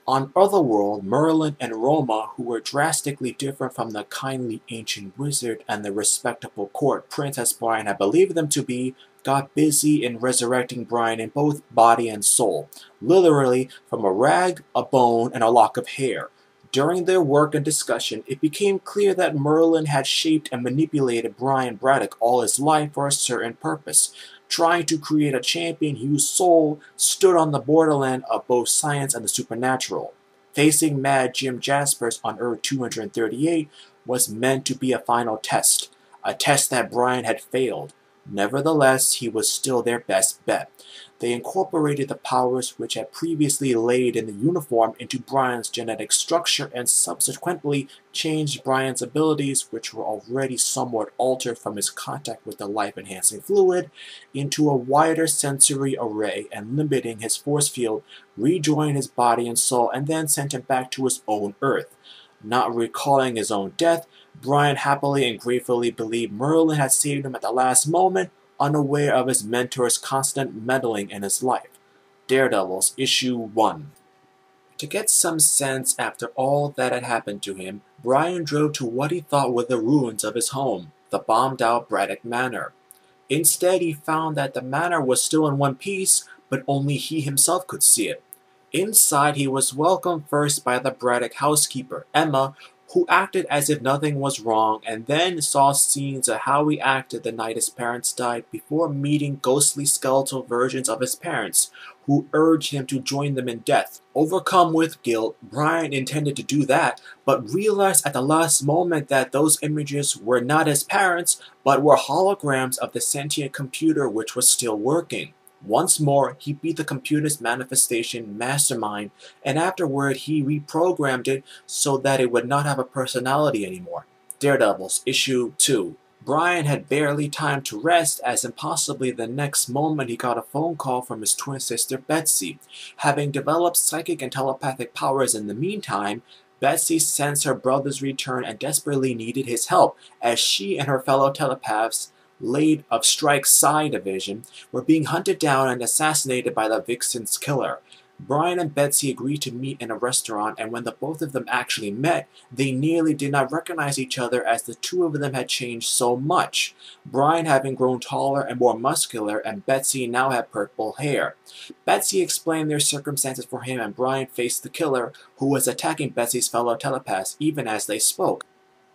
On Otherworld, Merlin and Roma, who were drastically different from the kindly ancient wizard and the respectable court prince as Brian had believed them to be, got busy in resurrecting Brian in both body and soul, literally from a rag, a bone, and a lock of hair. During their work and discussion, it became clear that Merlin had shaped and manipulated Brian Braddock all his life for a certain purpose, trying to create a champion whose soul stood on the borderland of both science and the supernatural. Facing Mad Jim Jaspers on Earth 238 was meant to be a final test, a test that Brian had failed. Nevertheless, he was still their best bet. They incorporated the powers which had previously laid in the uniform into Brian's genetic structure and subsequently changed Brian's abilities, which were already somewhat altered from his contact with the life-enhancing fluid, into a wider sensory array and limiting his force field, rejoined his body and soul, and then sent him back to his own Earth. Not recalling his own death, Brian happily and gratefully believed Merlin had saved him at the last moment, unaware of his mentor's constant meddling in his life. Daredevils, Issue 1. To get some sense after all that had happened to him, Brian drove to what he thought were the ruins of his home, the bombed-out Braddock Manor. Instead, he found that the manor was still in one piece, but only he himself could see it. Inside, he was welcomed first by the Braddock housekeeper, Emma, who acted as if nothing was wrong, and then saw scenes of how he acted the night his parents died before meeting ghostly skeletal versions of his parents, who urged him to join them in death. Overcome with guilt, Brian intended to do that, but realized at the last moment that those images were not his parents, but were holograms of the sentient computer which was still working. Once more, he beat the computer's manifestation mastermind, and afterward he reprogrammed it so that it would not have a personality anymore. Daredevils, Issue 2. Brian had barely time to rest, as impossibly the next moment he got a phone call from his twin sister Betsy. Having developed psychic and telepathic powers in the meantime, Betsy sensed her brother's return and desperately needed his help, as she and her fellow telepaths Laid of Strike's Psi Division were being hunted down and assassinated by the Vixen's killer. Brian and Betsy agreed to meet in a restaurant, and when the both of them actually met, they nearly did not recognize each other as the two of them had changed so much. Brian having grown taller and more muscular, and Betsy now had purple hair. Betsy explained their circumstances for him, and Brian faced the killer, who was attacking Betsy's fellow telepaths even as they spoke.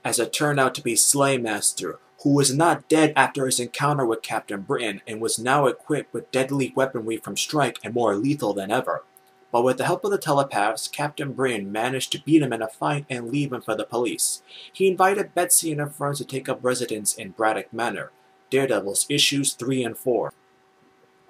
As it turned out to be Slaymaster, who was not dead after his encounter with Captain Britain and was now equipped with deadly weaponry from Strike and more lethal than ever. But with the help of the telepaths, Captain Britain managed to beat him in a fight and leave him for the police. He invited Betsy and her friends to take up residence in Braddock Manor. Daredevils, Issues 3 and 4.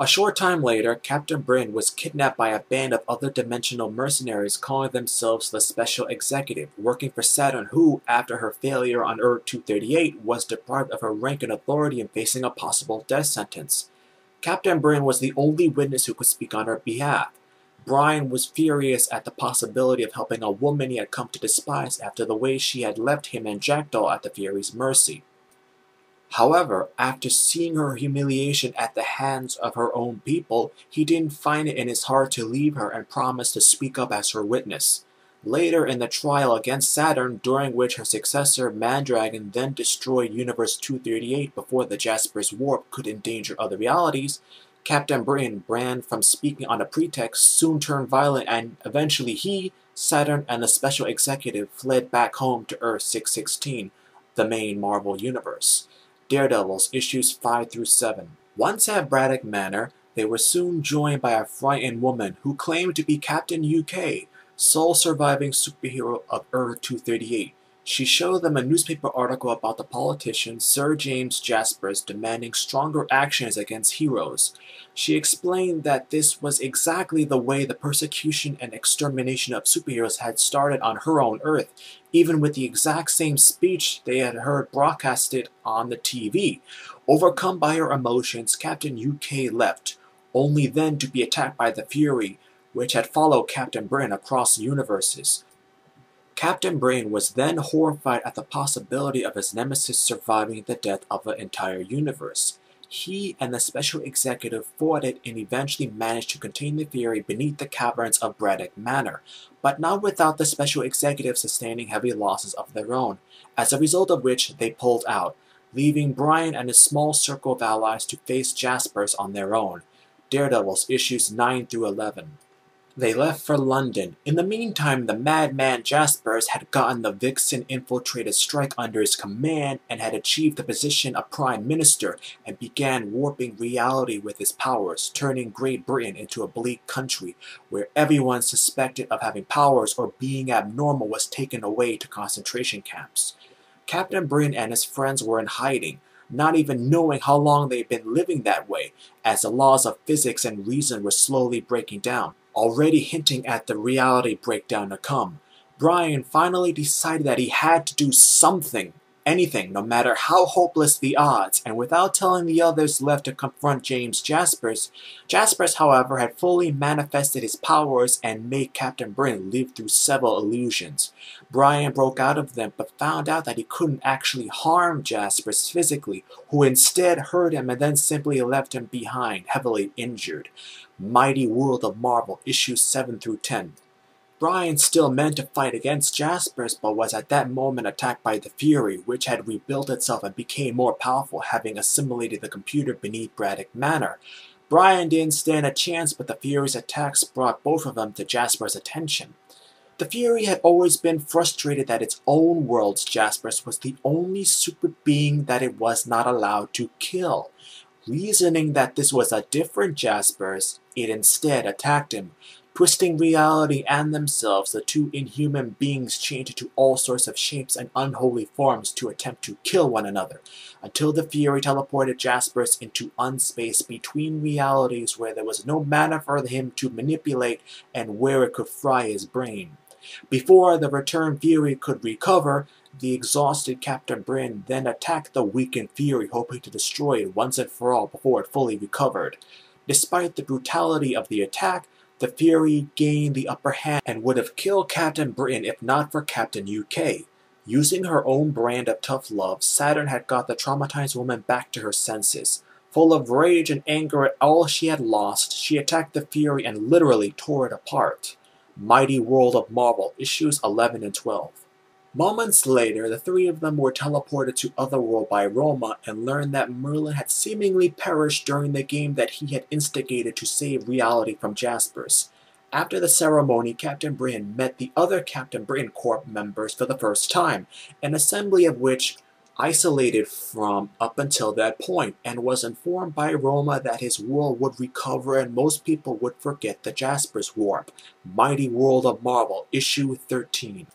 A short time later, Captain Britain was kidnapped by a band of other dimensional mercenaries calling themselves the Special Executive, working for Saturn, who, after her failure on Earth 238, was deprived of her rank and authority and facing a possible death sentence. Captain Britain was the only witness who could speak on her behalf. Brian was furious at the possibility of helping a woman he had come to despise after the way she had left him and Jackdaw at the Fury's mercy. However, after seeing her humiliation at the hands of her own people, he didn't find it in his heart to leave her and promised to speak up as her witness. Later in the trial against Saturn, during which her successor Mandragon then destroyed Universe 238 before the Jasper's warp could endanger other realities, Captain Britain, banned from speaking on a pretext, soon turned violent, and eventually he, Saturn, and the Special Executive fled back home to Earth 616, the main Marvel universe. Daredevils, Issues 5 through 7. Once at Braddock Manor, they were soon joined by a frightened woman who claimed to be Captain UK, sole surviving superhero of Earth 238. She showed them a newspaper article about the politician Sir James Jaspers demanding stronger actions against heroes. She explained that this was exactly the way the persecution and extermination of superheroes had started on her own Earth, even with the exact same speech they had heard broadcasted on the TV. Overcome by her emotions, Captain UK left, only then to be attacked by the Fury, which had followed Captain Britain across universes. Captain Britain was then horrified at the possibility of his nemesis surviving the death of an entire universe. He and the special executive fought it and eventually managed to contain the Fury beneath the caverns of Braddock Manor, but not without the special executive sustaining heavy losses of their own, as a result of which they pulled out, leaving Brian and his small circle of allies to face Jaspers on their own. Daredevils issues 9 through 11. They left for London. In the meantime, the madman Jaspers had gotten the Vixen-infiltrated strike under his command and had achieved the position of Prime Minister and began warping reality with his powers, turning Great Britain into a bleak country where everyone suspected of having powers or being abnormal was taken away to concentration camps. Captain Britain and his friends were in hiding, not even knowing how long they'd been living that way, as the laws of physics and reason were slowly breaking down, already hinting at the reality breakdown to come. Brian finally decided that he had to do something, anything, no matter how hopeless the odds, and without telling the others left to confront Jaspers, however, had fully manifested his powers and made Captain Britain live through several illusions. Brian broke out of them, but found out that he couldn't actually harm Jaspers physically, who instead hurt him and then simply left him behind, heavily injured. Mighty World of Marvel, issues 7 through 10. Brian still meant to fight against Jaspers, but was at that moment attacked by the Fury, which had rebuilt itself and became more powerful, having assimilated the computer beneath Braddock Manor. Brian didn't stand a chance, but the Fury's attacks brought both of them to Jaspers' attention. The Fury had always been frustrated that its own world's Jaspers was the only super being that it was not allowed to kill. Reasoning that this was a different Jaspers, it instead attacked him. Twisting reality and themselves, the two inhuman beings changed into all sorts of shapes and unholy forms to attempt to kill one another, until the Fury teleported Jaspers into unspace between realities where there was no matter for him to manipulate and where it could fry his brain. Before the returned Fury could recover, the exhausted Captain Britain then attacked the weakened Fury, hoping to destroy it once and for all before it fully recovered. Despite the brutality of the attack, the Fury gained the upper hand and would have killed Captain Britain if not for Captain UK. Using her own brand of tough love, Saturn had got the traumatized woman back to her senses. Full of rage and anger at all she had lost, she attacked the Fury and literally tore it apart. Mighty World of Marvel, issues 11 and 12. Moments later, the three of them were teleported to Otherworld by Roma and learned that Merlin had seemingly perished during the game that he had instigated to save reality from Jaspers. After the ceremony, Captain Britain met the other Captain Britain Corps members for the first time, an assembly of which isolated from up until that point, and was informed by Roma that his world would recover and most people would forget the Jaspers warp. Mighty World of Marvel, issue 13.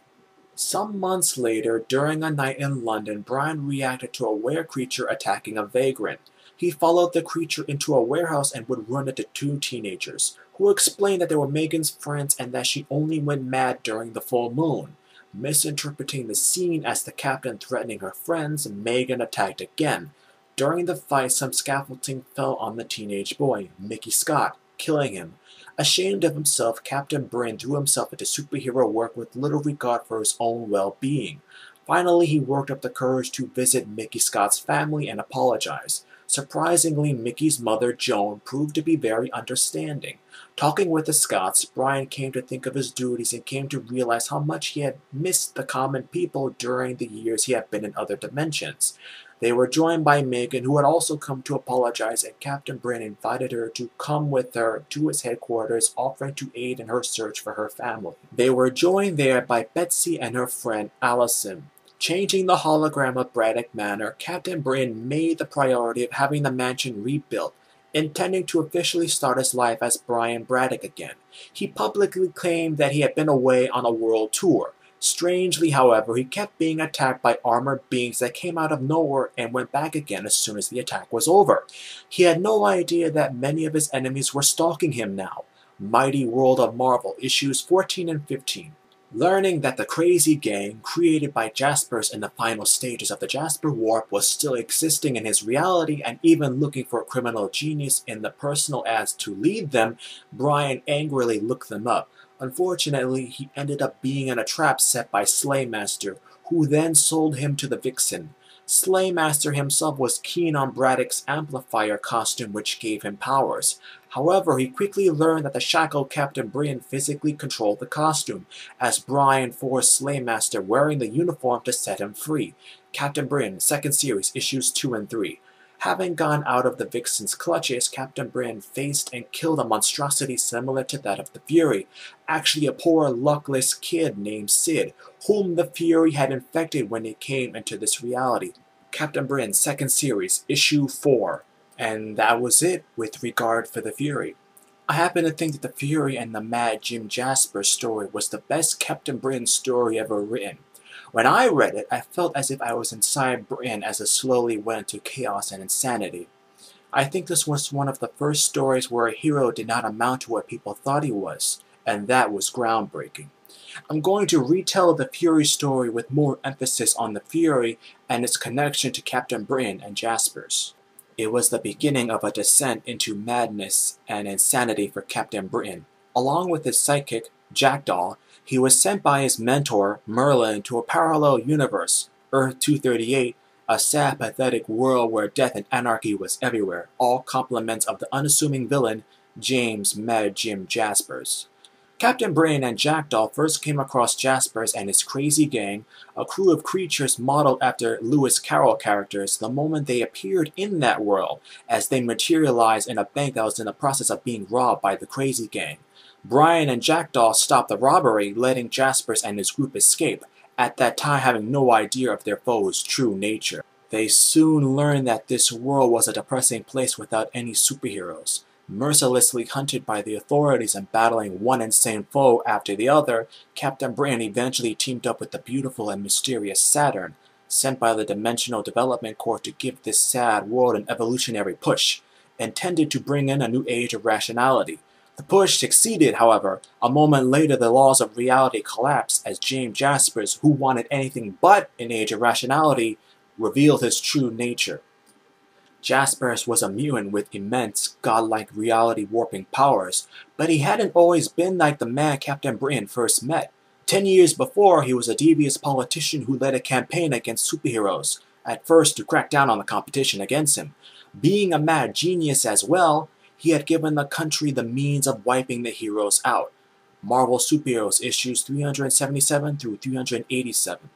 Some months later, during a night in London, Brian reacted to a were-creature attacking a vagrant. He followed the creature into a warehouse and would run into two teenagers, who explained that they were Megan's friends and that she only went mad during the full moon. Misinterpreting the scene as the captain threatening her friends, Megan attacked again. During the fight, some scaffolding fell on the teenage boy, Mickey Scott, killing him. Ashamed of himself, Captain Britain threw himself into superhero work with little regard for his own well-being. Finally, he worked up the courage to visit Mickey Scott's family and apologize. Surprisingly, Mickey's mother, Joan, proved to be very understanding. Talking with the Scotts, Brian came to think of his duties and came to realize how much he had missed the common people during the years he had been in other dimensions. They were joined by Megan, who had also come to apologize, and Captain Britain invited her to come with her to his headquarters, offering to aid in her search for her family. They were joined there by Betsy and her friend Allison. Changing the hologram of Braddock Manor, Captain Britain made the priority of having the mansion rebuilt, intending to officially start his life as Brian Braddock again. He publicly claimed that he had been away on a world tour. Strangely, however, he kept being attacked by armored beings that came out of nowhere and went back again as soon as the attack was over. He had no idea that many of his enemies were stalking him now. Mighty World of Marvel, issues 14 and 15. Learning that the crazy gang, created by Jaspers in the final stages of the Jasper Warp, was still existing in his reality and even looking for a criminal genius in the personal ads to lead them, Brian angrily looked them up. Unfortunately, he ended up being in a trap set by Slaymaster, who then sold him to the Vixen. Slaymaster himself was keen on Braddock's amplifier costume, which gave him powers. However, he quickly learned that the shackled Captain Britain physically controlled the costume, as Brian forced Slaymaster wearing the uniform to set him free. Captain Britain, second series, issues 2 and 3. Having gone out of the Vixen's clutches, Captain Britain faced and killed a monstrosity similar to that of the Fury, actually a poor luckless kid named Sid, whom the Fury had infected when it came into this reality. Captain Britain, second series, issue 4. And that was it with regard for the Fury. I happen to think that the Fury and the Mad Jim Jasper story was the best Captain Britain story ever written. When I read it, I felt as if I was inside Britain as it slowly went into chaos and insanity. I think this was one of the first stories where a hero did not amount to what people thought he was, and that was groundbreaking. I'm going to retell the Fury story with more emphasis on the Fury and its connection to Captain Britain and Jaspers. It was the beginning of a descent into madness and insanity for Captain Britain. Along with his sidekick, Jackdaw, he was sent by his mentor, Merlin, to a parallel universe, Earth 238, a sad, pathetic world where death and anarchy was everywhere, all compliments of the unassuming villain, James Mad Jim Jaspers. Captain Britain and Jackdaw first came across Jaspers and his crazy gang, a crew of creatures modeled after Lewis Carroll characters, the moment they appeared in that world, as they materialized in a bank that was in the process of being robbed by the crazy gang. Brian and Jackdaw stopped the robbery, letting Jaspers and his group escape, at that time having no idea of their foe's true nature. They soon learned that this world was a depressing place without any superheroes. Mercilessly hunted by the authorities and battling one insane foe after the other, Captain Britain eventually teamed up with the beautiful and mysterious Saturn, sent by the Dimensional Development Corps to give this sad world an evolutionary push, intended to bring in a new age of rationality. The push succeeded, however. A moment later, the laws of reality collapsed as James Jaspers, who wanted anything but an age of rationality, revealed his true nature. Jaspers was a mutant with immense, godlike reality-warping powers, but he hadn't always been like the man Captain Britain first met. 10 years before, he was a devious politician who led a campaign against superheroes, at first to crack down on the competition against him. Being a mad genius as well, he had given the country the means of wiping the heroes out. Marvel Superheroes issues 377 through 387.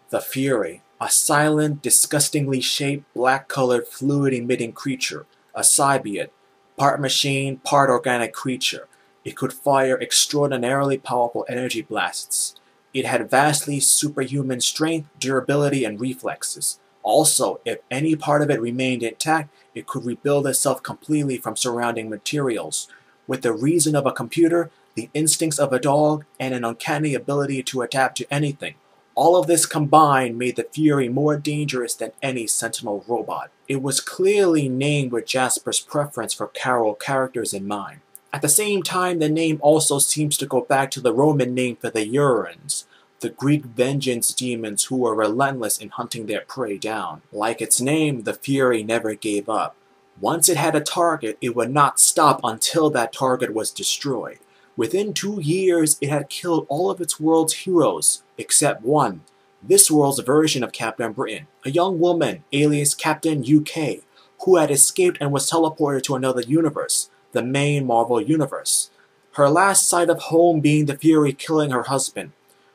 The Fury, a silent, disgustingly shaped, black-colored, fluid-emitting creature, a symbiote, part machine, part organic creature. It could fire extraordinarily powerful energy blasts. It had vastly superhuman strength, durability, and reflexes. Also, if any part of it remained intact, it could rebuild itself completely from surrounding materials. With the reason of a computer, the instincts of a dog, and an uncanny ability to adapt to anything. All of this combined made the Fury more dangerous than any Sentinel robot. It was clearly named with Jasper's preference for Carroll characters in mind. At the same time, the name also seems to go back to the Roman name for the Urans, the Greek vengeance demons who were relentless in hunting their prey down. Like its name, the Fury never gave up. Once it had a target, it would not stop until that target was destroyed. Within 2 years, it had killed all of its world's heroes, except one, this world's version of Captain Britain, a young woman, alias Captain UK, who had escaped and was teleported to another universe, the main Marvel universe. Her last sight of home being the Fury killing her husband.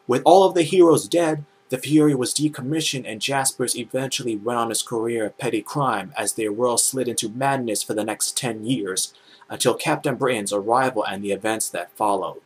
With all of the heroes dead, the Fury was decommissioned and Jaspers eventually went on his career of petty crime as their world slid into madness for the next 10 years, until Captain Britain's arrival and the events that followed.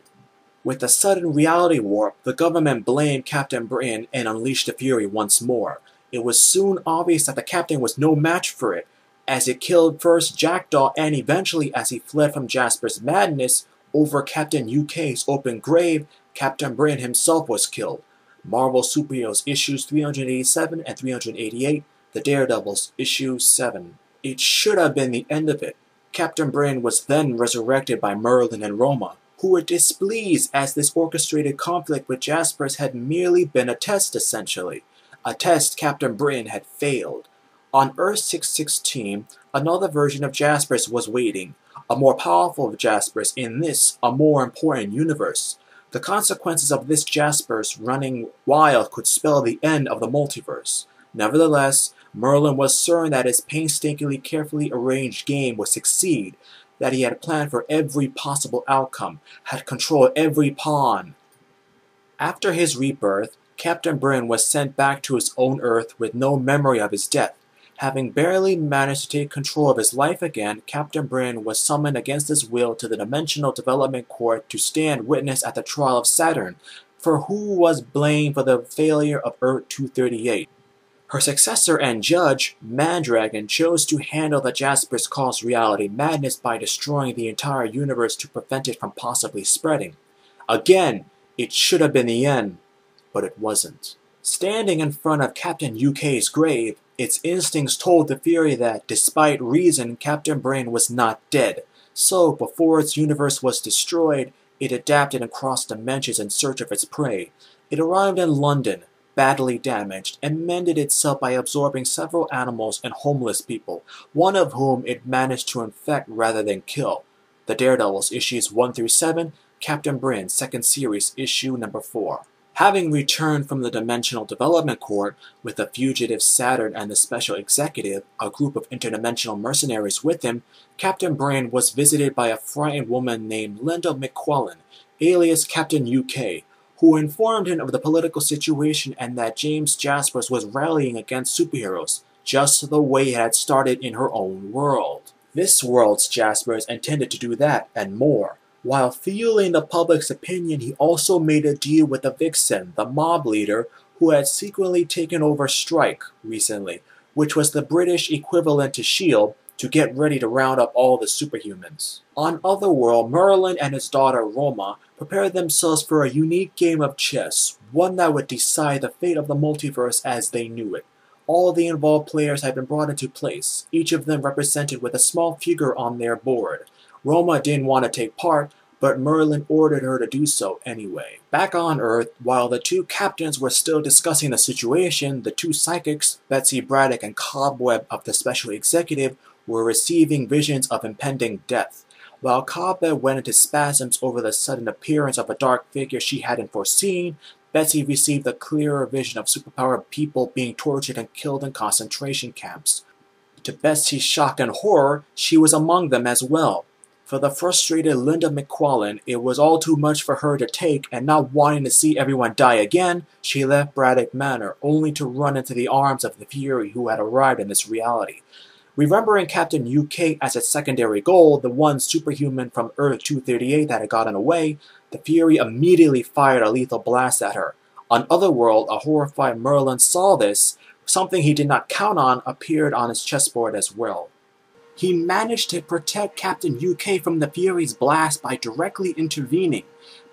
With the sudden reality warp, the government blamed Captain Britain and unleashed the Fury once more. It was soon obvious that the Captain was no match for it, as it killed first Jackdaw and eventually, as he fled from Jasper's madness, over Captain UK's open grave, Captain Britain himself was killed. Marvel Superheroes issues 387 and 388, The Daredevils issue 7. It should have been the end of it. Captain Britain was then resurrected by Merlin and Roma, who were displeased as this orchestrated conflict with Jaspers had merely been a test essentially. A test Captain Britain had failed. On Earth 616, another version of Jaspers was waiting, a more powerful Jaspers in this, a more important universe. The consequences of this Jaspers running wild could spell the end of the multiverse. Nevertheless, Merlin was certain that his painstakingly carefully arranged game would succeed, that he had planned for every possible outcome, had controlled every pawn. After his rebirth, Captain Britain was sent back to his own Earth with no memory of his death. Having barely managed to take control of his life again, Captain Britain was summoned against his will to the Dimensional Development Court to stand witness at the trial of Saturn, for who was blamed for the failure of Earth 238. Her successor and judge, Mandragon, chose to handle the Jaspers caused reality madness by destroying the entire universe to prevent it from possibly spreading. Again, it should have been the end, but it wasn't. Standing in front of Captain UK's grave, its instincts told the Fury that, despite reason, Captain Britain was not dead. So, before its universe was destroyed, it adapted and crossed dimensions in search of its prey. It arrived in London, badly damaged, and mended itself by absorbing several animals and homeless people, one of whom it managed to infect rather than kill. The Daredevils, issues 1 through 7, Captain Britain, 2nd Series, issue number 4. Having returned from the Dimensional Development Court with the fugitive Saturn and the Special Executive, a group of interdimensional mercenaries with him, Captain Britain was visited by a frightened woman named Linda McQuillan, alias Captain UK, who informed him of the political situation and that James Jaspers was rallying against superheroes, just the way it had started in her own world. This world's Jaspers intended to do that and more. While fueling the public's opinion, he also made a deal with the Vixen, the mob leader, who had secretly taken over Strike recently, which was the British equivalent to S.H.I.E.L.D., to get ready to round up all the superhumans. On Otherworld, Merlin and his daughter Roma prepared themselves for a unique game of chess, one that would decide the fate of the multiverse as they knew it. All the involved players had been brought into place, each of them represented with a small figure on their board. Roma didn't want to take part, but Merlin ordered her to do so anyway. Back on Earth, while the two captains were still discussing the situation, the two psychics, Betsy Braddock and Cobweb of the Special Executive, were receiving visions of impending death. While Cobweb went into spasms over the sudden appearance of a dark figure she hadn't foreseen, Betsy received a clearer vision of superpowered people being tortured and killed in concentration camps. To Betsy's shock and horror, she was among them as well. For the frustrated Linda McQuillan, it was all too much for her to take, and not wanting to see everyone die again, she left Braddock Manor, only to run into the arms of the Fury who had arrived in this reality. Remembering Captain UK as its secondary goal, the one superhuman from Earth 238 that had gotten away, the Fury immediately fired a lethal blast at her. On Otherworld, a horrified Merlin saw this. Something he did not count on appeared on his chessboard as well. He managed to protect Captain UK from the Fury's blast by directly intervening,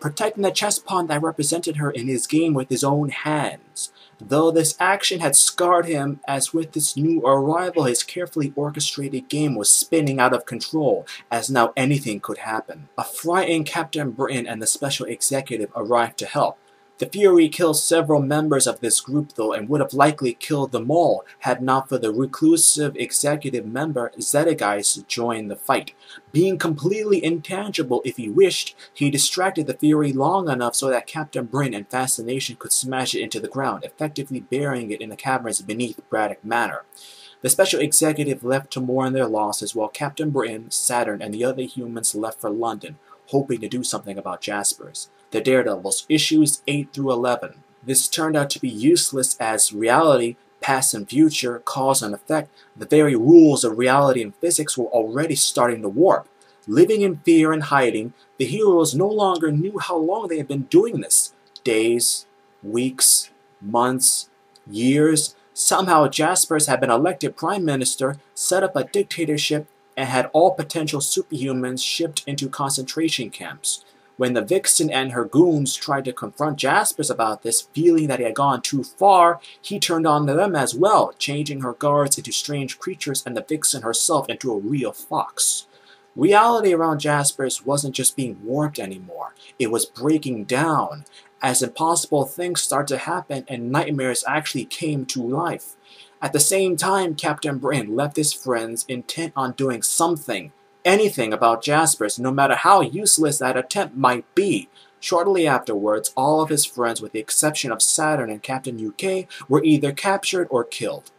protecting the chess pawn that represented her in his game with his own hands. Though this action had scarred him, as with this new arrival his carefully orchestrated game was spinning out of control, as now anything could happen. A frightened Captain Britain and the Special Executive arrived to help. The Fury killed several members of this group though, and would have likely killed them all had not for the reclusive executive member Zedegeist joined the fight. Being completely intangible if he wished, he distracted the Fury long enough so that Captain Britain and Fascination could smash it into the ground, effectively burying it in the caverns beneath Braddock Manor. The Special Executive left to mourn their losses while Captain Britain, Saturn, and the other humans left for London, hoping to do something about Jaspers. The Daredevils, issues 8 through 11. This turned out to be useless as reality, past and future, cause and effect, the very rules of reality and physics were already starting to warp. Living in fear and hiding, the heroes no longer knew how long they had been doing this. Days, weeks, months, years. Somehow Jaspers had been elected Prime Minister, set up a dictatorship, and had all potential superhumans shipped into concentration camps. When the Vixen and her goons tried to confront Jaspers about this, feeling that he had gone too far, he turned on them as well, changing her guards into strange creatures and the Vixen herself into a real fox. Reality around Jaspers wasn't just being warped anymore, it was breaking down, as impossible things started to happen and nightmares actually came to life. At the same time, Captain Britain left his friends intent on doing something, anything about Jaspers, no matter how useless that attempt might be. Shortly afterwards, all of his friends, with the exception of Saturn and Captain UK, were either captured or killed.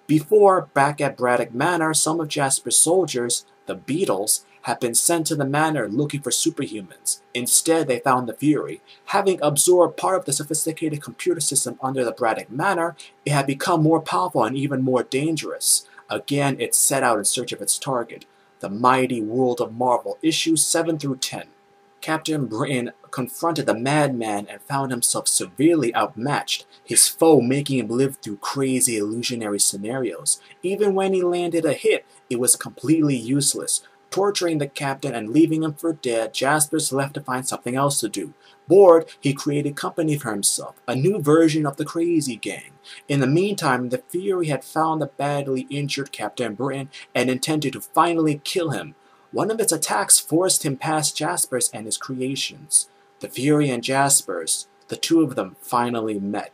Before, back at Braddock Manor, some of Jasper's soldiers, the Beetles, had been sent to the manor looking for superhumans. Instead, they found the Fury. Having absorbed part of the sophisticated computer system under the Braddock Manor, it had become more powerful and even more dangerous. Again, it set out in search of its target. The Mighty World of Marvel, issues 7 through 10. Captain Britain confronted the madman and found himself severely outmatched, his foe making him live through crazy illusionary scenarios. Even when he landed a hit, it was completely useless. Torturing the captain and leaving him for dead, Jasper's left to find something else to do. Bored, he created company for himself, a new version of the Crazy Gang. In the meantime, the Fury had found the badly injured Captain Britain and intended to finally kill him. One of its attacks forced him past Jasper's and his creations. The Fury and Jasper's, the two of them finally met.